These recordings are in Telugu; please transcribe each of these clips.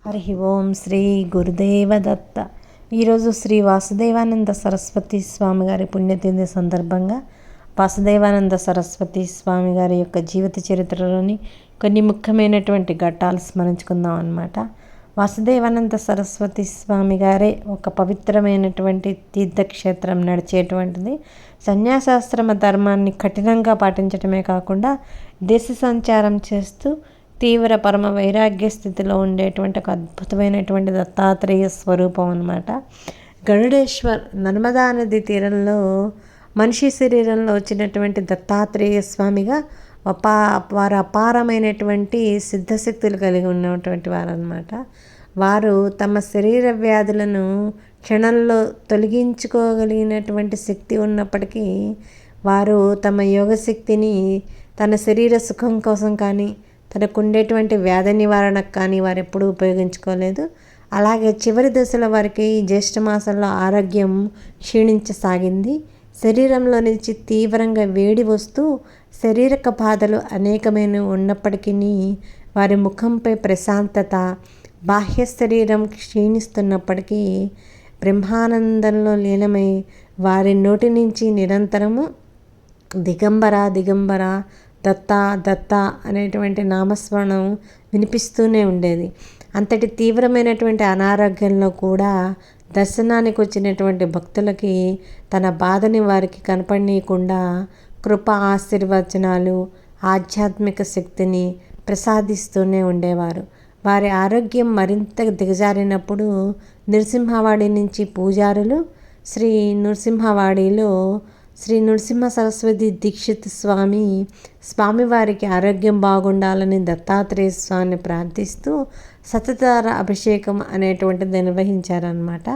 హరి ఓం శ్రీ గురుదేవ దత్త. ఈరోజు శ్రీ వాసుదేవానంద సరస్వతి స్వామి గారి పుణ్యతిథి సందర్భంగా వాసుదేవానంద సరస్వతి స్వామి గారి యొక్క జీవిత చరిత్రలోని కొన్ని ముఖ్యమైనటువంటి ఘట్టాలు స్మరించుకుందాం అన్నమాట. వాసుదేవానంద సరస్వతి స్వామి గారే ఒక పవిత్రమైనటువంటి తీర్థక్షేత్రం నడిచేటువంటిది. సన్యాసాశ్రమ ధర్మాన్ని కఠినంగా పాటించడమే కాకుండా దేశ సంచారం చేస్తూ తీవ్ర పరమ వైరాగ్య స్థితిలో ఉండేటువంటి ఒక అద్భుతమైనటువంటి దత్తాత్రేయ స్వరూపం అన్నమాట. గరుడేశ్వర్ నర్మదా నది తీరంలో మనిషి శరీరంలో వచ్చినటువంటి దత్తాత్రేయ స్వామిగా వారు అపారమైనటువంటి సిద్ధశక్తులు కలిగి ఉన్నటువంటి వారు అన్నమాట. వారు తమ శరీర వ్యాధులను క్షణంలో తొలగించుకోగలిగినటువంటి శక్తి ఉన్నప్పటికీ వారు తమ యోగశక్తిని తన శరీర సుఖం కోసం కానీ తనకు ఉండేటువంటి వ్యాధి నివారణకు కానీ వారు ఎప్పుడూ ఉపయోగించుకోలేదు. అలాగే చివరి దశల వారికి జ్యేష్ఠ మాసంలో ఆరోగ్యం క్షీణించసాగింది. శరీరంలో నుంచి తీవ్రంగా వేడి వస్తూ శారీరక బాధలు అనేకమైన ఉన్నప్పటికీ వారి ముఖంపై ప్రశాంతత, బాహ్య శరీరం క్షీణిస్తున్నప్పటికీ బ్రహ్మానందంలో లీనమై వారి నోటి నుంచి నిరంతరము దిగంబర దిగంబర దత్త దత్త అనేటువంటి నామస్మరణం వినిపిస్తూనే ఉండేది. అంతటి తీవ్రమైనటువంటి అనారోగ్యంలో కూడా దర్శనానికి వచ్చినటువంటి భక్తులకి తన బాధని వారికి కనపడనీయకుండా కృప ఆశీర్వచనాలు, ఆధ్యాత్మిక శక్తిని ప్రసాదిస్తూనే ఉండేవారు. వారి ఆరోగ్యం మరింత దిగజారినప్పుడు నృసింహవాడి నుంచి పూజారులు శ్రీ నృసింహ సరస్వతి దీక్షిత్ స్వామివారికి ఆరోగ్యం బాగుండాలని దత్తాత్రేయ స్వామిని ప్రార్థిస్తూ సతతార అభిషేకం అనేటువంటిది నిర్వహించారన్నమాట.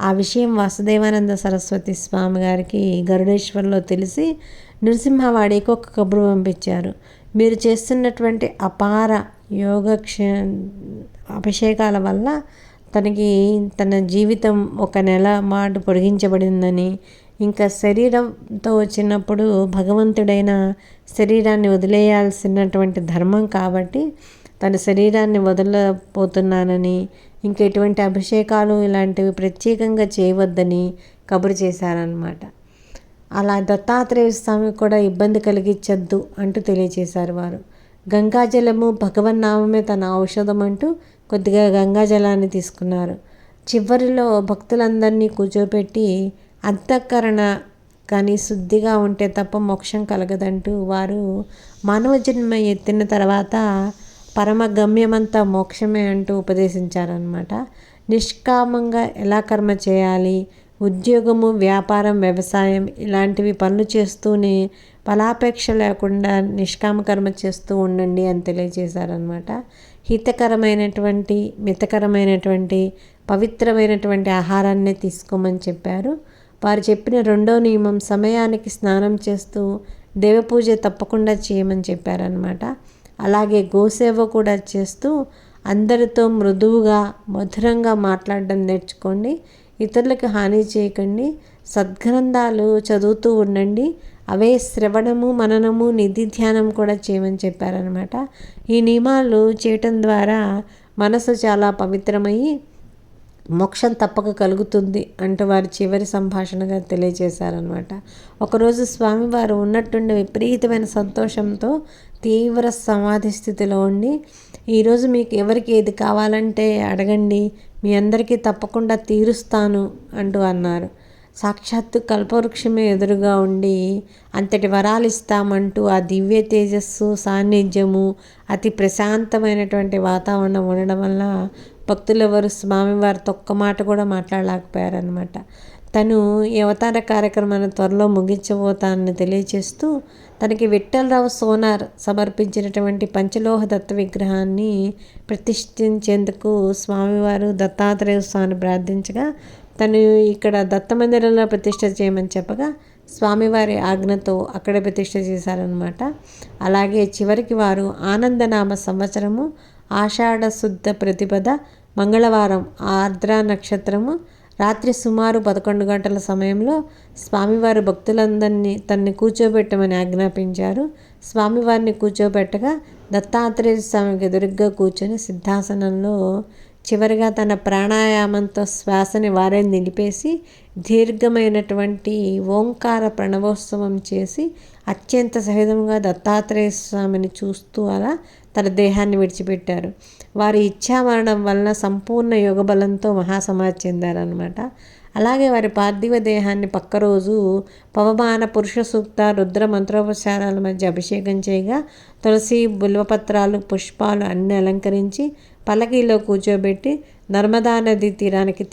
ఆ విషయం వాసుదేవానంద సరస్వతి స్వామి గారికి గరుడేశ్వర్లో తెలిసి నృసింహవాడికి ఒక కబురు పంపించారు. మీరు చేస్తున్నటువంటి అపార అభిషేకాల వల్ల తన జీవితం 1 నెల మాటు పొడిగించబడిందని, ఇంకా శరీరంతో వచ్చినప్పుడు భగవంతుడైన శరీరాన్ని వదిలేయాల్సినటువంటి ధర్మం కాబట్టి తన శరీరాన్ని వదలపోతున్నానని, ఇంకా ఎటువంటి అభిషేకాలు ఇలాంటివి ప్రత్యేకంగా చేయవద్దని కబురు చేశారనమాట. అలా దత్తాత్రేయ స్వామి కూడా ఇబ్బంది కలిగించద్దు అంటూ తెలియచేశారు వారు. గంగాజలము భగవన్నామమే తన ఔషధం అంటూ కొద్దిగా గంగాజలాన్ని తీసుకున్నారు. చివరిలో భక్తులందరినీ కూర్చోపెట్టి అంతఃకరణ కానీ శుద్ధిగా ఉంటే తప్ప మోక్షం కలగదంటూ వారు మానవ జన్మ ఎత్తిన తర్వాత పరమ గమ్యమంతా మోక్షమే అంటూ ఉపదేశించారనమాట. నిష్కామంగా ఎలా కర్మ చేయాలి, ఉద్యోగము, వ్యాపారం, వ్యవసాయం ఇలాంటివి పనులు చేస్తూనే ఫలాపేక్ష లేకుండా నిష్కామ కర్మ చేస్తూ ఉండండి అని తెలియజేశారనమాట. హితకరమైనటువంటి, మితకరమైనటువంటి, పవిత్రమైనటువంటి ఆహారాన్నే తీసుకోమని చెప్పారు. వారు చెప్పిన 2వ నియమం సమయానికి స్నానం చేస్తూ దేవపూజ తప్పకుండా చేయమని చెప్పారనమాట. అలాగే గోసేవ కూడా చేస్తూ అందరితో మృదువుగా మధురంగా మాట్లాడడం నేర్చుకోండి. ఇతరులకు హాని చేయకండి. సద్గ్రంథాలు చదువుతూ ఉండండి. అవే శ్రవణము, మననము, నిధి ధ్యానం కూడా చేయమని చెప్పారనమాట. ఈ నియమాలు చేయటం ద్వారా మనసు చాలా పవిత్రమయ్యి మోక్షం తప్పక కలుగుతుంది అంటూ వారి చివరి సంభాషణగా తెలియజేశారనమాట. ఒకరోజు స్వామివారు ఉన్నట్టుండి విపరీతమైన సంతోషంతో తీవ్ర సమాధి స్థితిలో ఉండి, ఈరోజు మీకు ఎవరికి ఏది కావాలంటే అడగండి, మీ అందరికీ తప్పకుండా తీరుస్తాను అంటూ అన్నారు. సాక్షాత్తు కల్పవృక్షమే ఎదురుగా ఉండి అంతటి వరాలు ఇస్తామంటూ ఆ దివ్య తేజస్సు, సాన్నిధ్యము, అతి ప్రశాంతమైనటువంటి వాతావరణం ఉండడం వల్ల భక్తులెవరు స్వామివారితో ఒక్క మాట కూడా మాట్లాడలేకపోయారనమాట. తను ఈ అవతార కార్యక్రమాన్ని త్వరలో ముగించబోతానని తెలియచేస్తూ తనకి విఠలరావు సోనార్ సమర్పించినటువంటి పంచలోహ దత్త విగ్రహాన్ని ప్రతిష్ఠించేందుకు స్వామివారు దత్తాత్రేయ స్వామిని ప్రార్థించగా తను ఇక్కడ దత్తమందిరంలో ప్రతిష్ఠ చేయమని చెప్పగా స్వామివారి ఆజ్ఞతో అక్కడే ప్రతిష్ఠ చేశారనమాట. అలాగే చివరికి వారు ఆనందనామ సంవత్సరము ఆషాఢ శుద్ధ ప్రతిపద మంగళవారం ఆర్ద్ర నక్షత్రము రాత్రి సుమారు 11 గంటల సమయంలో స్వామివారి భక్తులందరినీ తనని కూర్చోబెట్టమని ఆజ్ఞాపించారు. స్వామివారిని కూర్చోబెట్టగా దత్తాత్రేయ స్వామికి ఎదురుగ్గా కూర్చొని సిద్ధాసనంలో చివరిగా తన ప్రాణాయామంతో శ్వాసని వారే నిలిపేసి దీర్ఘమైనటువంటి ఓంకార ప్రణవోత్సవం చేసి అత్యంత సహజంగా దత్తాత్రేయ స్వామిని చూస్తూ అలా తన దేహాన్ని విడిచిపెట్టారు. వారి ఇచ్ఛామరణం వలన సంపూర్ణ యోగబలంతో మహాసమాధి చెందారనమాట. అలాగే వారి పార్థివ దేహాన్ని పక్క రోజు పవమాన పురుష సూక్త రుద్ర మంత్రోపచారాల మధ్య అభిషేకం చేయగా తులసి బిల్వపత్రాలు పుష్పాలు అన్నీ అలంకరించి పల్లకీలో కూర్చోబెట్టి నర్మదా నది తీరానికి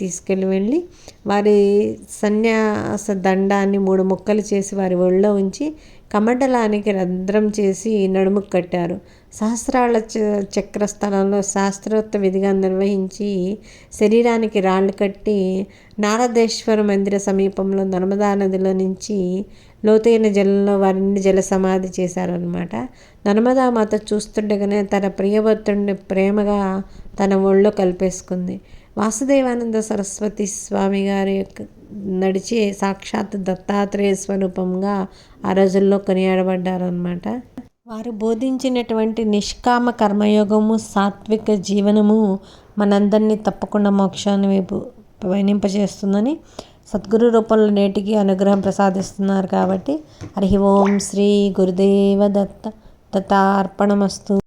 వెళ్ళి వారి సన్యాస దండాన్ని 3 ముక్కలు చేసి వారి ఒళ్ళో ఉంచి కమండలానికి రంధ్రం చేసి నడుముకు కట్టారు. సహస్రాల చక్రస్థలంలో శాస్త్రోక్త విధిగా నిర్వహించి శరీరానికి రాళ్ళు కట్టి నారదేశ్వర మందిర సమీపంలో నర్మదా నదిలో నుంచి లోతైన జలంలో వారిని జల సమాధి చేశారనమాట. నర్మదా మాత చూస్తుండగానే తన ప్రియభర్తుడిని ప్రేమగా తన ఒళ్ళో కలిపేసుకుంది. వాసుదేవానంద సరస్వతి స్వామి గారి యొక్క నడిచే సాక్షాత్ దత్తాత్రేయ స్వరూపంగా ఆ రోజుల్లో కొనియాడబడ్డారనమాట. వారు బోధించినటువంటి నిష్కామ కర్మయోగము, సాత్విక జీవనము మనందరినీ తప్పకుండా మోక్షాన్ని వైపు పయనింపజేస్తుందని సద్గురు రూపంలో నేటికి అనుగ్రహం ప్రసాదిస్తున్నారు. కాబట్టి హరి ఓం శ్రీ గురుదేవ దత్త దత్తార్పణమస్తు.